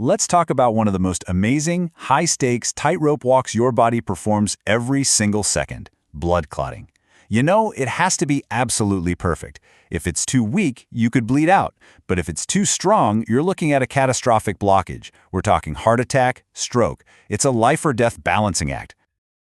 Let's talk about one of the most amazing, high-stakes, tightrope walks your body performs every single second: blood clotting. You know, it has to be absolutely perfect. If it's too weak, you could bleed out. But if it's too strong, you're looking at a catastrophic blockage. We're talking heart attack, stroke. It's a life-or-death balancing act.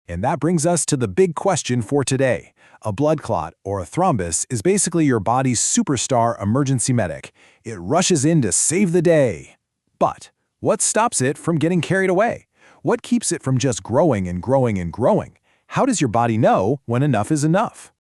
And that brings us to the big question for today. A blood clot, or a thrombus, is basically your body's superstar emergency medic. It rushes in to save the day. But what stops it from getting carried away? What keeps it from just growing and growing and growing? How does your body know when enough is enough?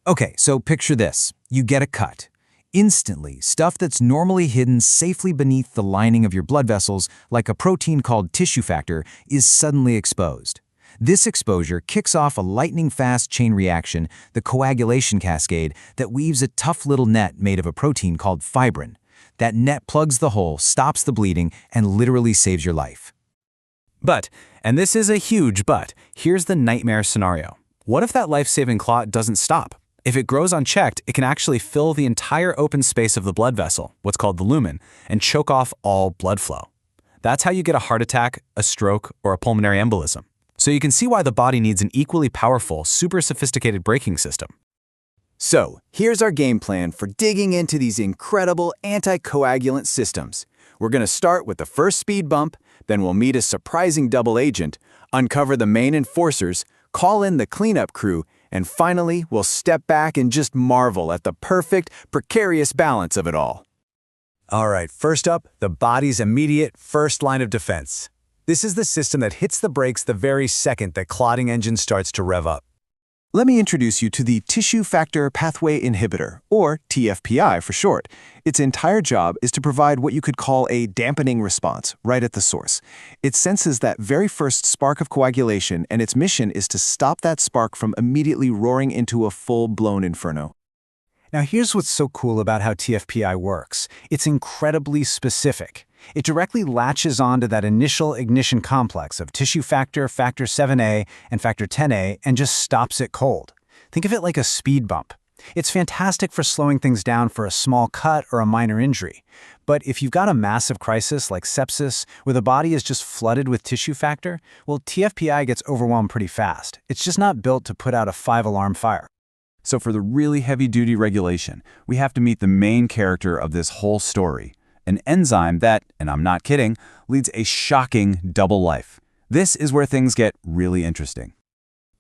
Okay, so picture this. You get a cut. Instantly, stuff that's normally hidden safely beneath the lining of your blood vessels, like a protein called tissue factor, is suddenly exposed. This exposure kicks off a lightning-fast chain reaction, the coagulation cascade, that weaves a tough little net made of a protein called fibrin. That net plugs the hole, stops the bleeding, and literally saves your life. But, and this is a huge but, here's the nightmare scenario. What if that life-saving clot doesn't stop? If it grows unchecked, it can actually fill the entire open space of the blood vessel, what's called the lumen, and choke off all blood flow. That's how you get a heart attack, a stroke, or a pulmonary embolism. So you can see why the body needs an equally powerful, super sophisticated braking system. So, here's our game plan for digging into these incredible anticoagulant systems. We're going to start with the first speed bump, then we'll meet a surprising double agent, uncover the main enforcers, call in the cleanup crew, and finally, we'll step back and just marvel at the perfect, precarious balance of it all. All right, first up, the body's immediate first line of defense. This is the system that hits the brakes the very second the clotting engine starts to rev up. Let me introduce you to the tissue factor pathway inhibitor, or TFPI for short. Its entire job is to provide what you could call a dampening response right at the source. It senses that very first spark of coagulation, and its mission is to stop that spark from immediately roaring into a full-blown inferno. Now here's what's so cool about how TFPI works. It's incredibly specific. It directly latches onto that initial ignition complex of tissue factor, factor 7A, and factor 10A and just stops it cold. Think of it like a speed bump. It's fantastic for slowing things down for a small cut or a minor injury. But if you've got a massive crisis like sepsis, where the body is just flooded with tissue factor, well, TFPI gets overwhelmed pretty fast. It's just not built to put out a 5-alarm fire. So for the really heavy-duty regulation, we have to meet the main character of this whole story, an enzyme that, and I'm not kidding, leads a shocking double life. This is where things get really interesting.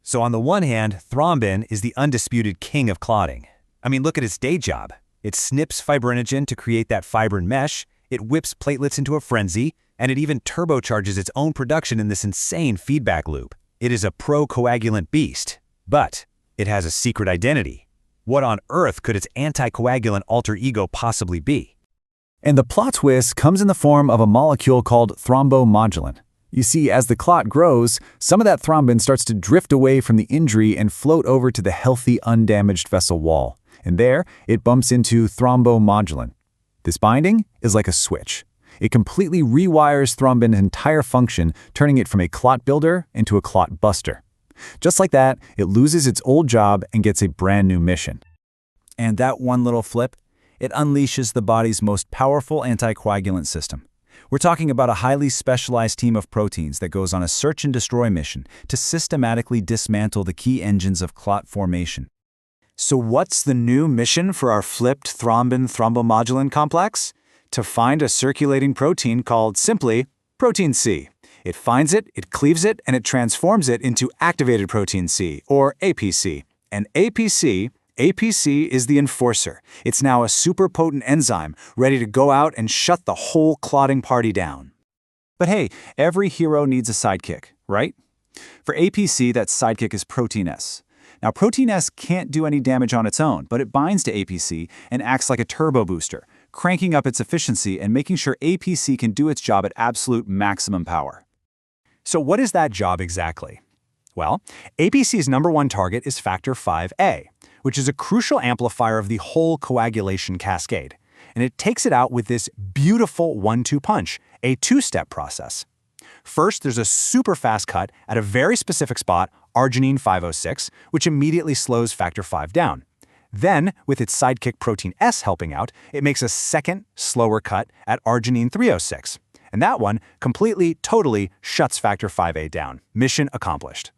So on the one hand, thrombin is the undisputed king of clotting. I mean, look at its day job. It snips fibrinogen to create that fibrin mesh, it whips platelets into a frenzy, and it even turbocharges its own production in this insane feedback loop. It is a procoagulant beast. But it has a secret identity. What on earth could its anticoagulant alter ego possibly be? And the plot twist comes in the form of a molecule called thrombomodulant. You see, as the clot grows, some of that thrombin starts to drift away from the injury and float over to the healthy, undamaged vessel wall. And there, it bumps into thrombomodulant. This binding is like a switch. It completely rewires thrombin's entire function, turning it from a clot builder into a clot buster. Just like that, it loses its old job and gets a brand new mission. And that one little flip, it unleashes the body's most powerful anticoagulant system. We're talking about a highly specialized team of proteins that goes on a search and destroy mission to systematically dismantle the key engines of clot formation. So what's the new mission for our flipped thrombin-thrombomodulant complex? To find a circulating protein called, simply, protein C. It finds it, it cleaves it, and it transforms it into activated protein C, or APC. And APC is the enforcer. It's now a super potent enzyme, ready to go out and shut the whole clotting party down. But hey, every hero needs a sidekick, right? For APC, that sidekick is Protein S. Now, Protein S can't do any damage on its own, but it binds to APC and acts like a turbo booster, cranking up its efficiency and making sure APC can do its job at absolute maximum power. So what is that job exactly? Well, APC's #1 target is factor 5A, which is a crucial amplifier of the whole coagulation cascade. And it takes it out with this beautiful 1-2 punch, a two-step process. First, there's a super fast cut at a very specific spot, arginine 506, which immediately slows factor 5 down. Then, with its sidekick protein S helping out, it makes a second, slower cut at arginine 306. And that one completely, totally shuts factor 5A down. Mission accomplished.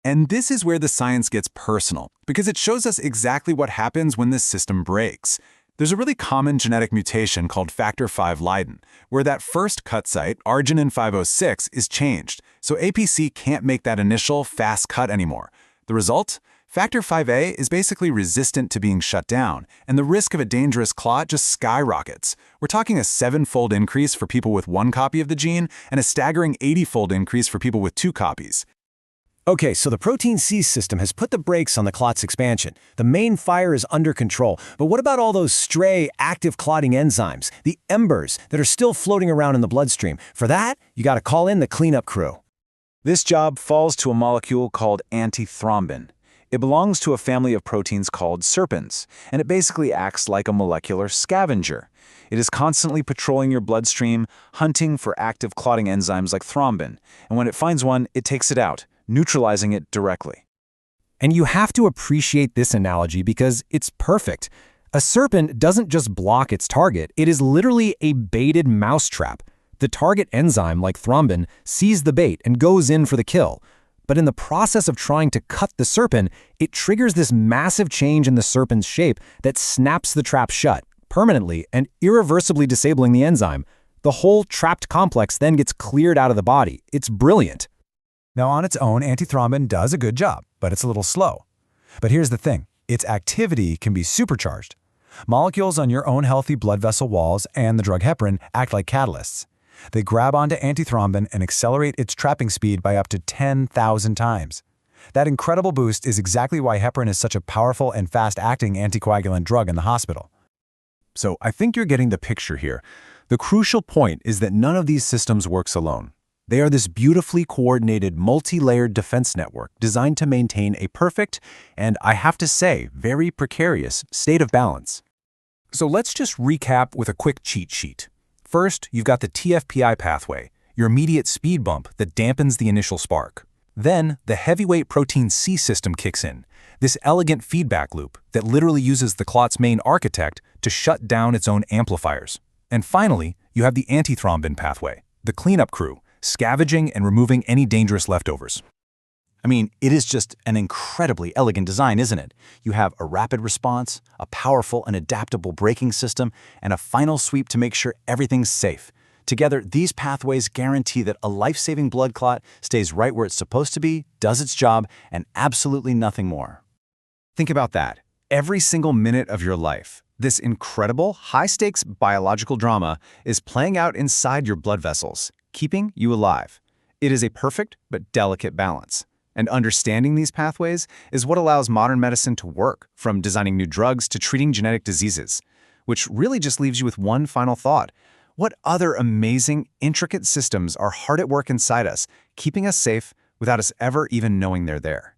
And this is where the science gets personal, because it shows us exactly what happens when this system breaks. There's a really common genetic mutation called factor V Leiden, where that first cut site, arginine 506, is changed, so APC can't make that initial fast cut anymore. The result? Factor 5A is basically resistant to being shut down, and the risk of a dangerous clot just skyrockets. We're talking a 7-fold increase for people with 1 copy of the gene, and a staggering 80-fold increase for people with 2 copies. Okay, so the protein C system has put the brakes on the clot's expansion. The main fire is under control. But what about all those stray, active clotting enzymes, the embers that are still floating around in the bloodstream? For that, you got to call in the cleanup crew. This job falls to a molecule called antithrombin. It belongs to a family of proteins called serpins, and it basically acts like a molecular scavenger. It is constantly patrolling your bloodstream, hunting for active clotting enzymes like thrombin, and when it finds one, it takes it out, neutralizing it directly. And you have to appreciate this analogy because it's perfect. A serpent doesn't just block its target, it is literally a baited mousetrap. The target enzyme, like thrombin, sees the bait and goes in for the kill. But in the process of trying to cut the serpin, it triggers this massive change in the serpin's shape that snaps the trap shut, permanently and irreversibly disabling the enzyme. The whole trapped complex then gets cleared out of the body. It's brilliant. Now, on its own, antithrombin does a good job, but it's a little slow. But here's the thing. Its activity can be supercharged. Molecules on your own healthy blood vessel walls and the drug heparin act like catalysts. They grab onto antithrombin and accelerate its trapping speed by up to 10,000 times. That incredible boost is exactly why heparin is such a powerful and fast-acting anticoagulant drug in the hospital. So I think you're getting the picture here. The crucial point is that none of these systems works alone. They are this beautifully coordinated, multi-layered defense network designed to maintain a perfect, and I have to say, very precarious, state of balance. So let's just recap with a quick cheat sheet. First, you've got the TFPI pathway, your immediate speed bump that dampens the initial spark. Then, the heavyweight protein C system kicks in, this elegant feedback loop that literally uses the clot's main architect to shut down its own amplifiers. And finally, you have the antithrombin pathway, the cleanup crew, scavenging and removing any dangerous leftovers. I mean, it is just an incredibly elegant design, isn't it? You have a rapid response, a powerful and adaptable braking system, and a final sweep to make sure everything's safe. Together, these pathways guarantee that a life-saving blood clot stays right where it's supposed to be, does its job, and absolutely nothing more. Think about that. Every single minute of your life, this incredible, high-stakes biological drama is playing out inside your blood vessels, keeping you alive. It is a perfect but delicate balance. And understanding these pathways is what allows modern medicine to work, from designing new drugs to treating genetic diseases. Which really just leaves you with one final thought. What other amazing, intricate systems are hard at work inside us, keeping us safe without us ever even knowing they're there?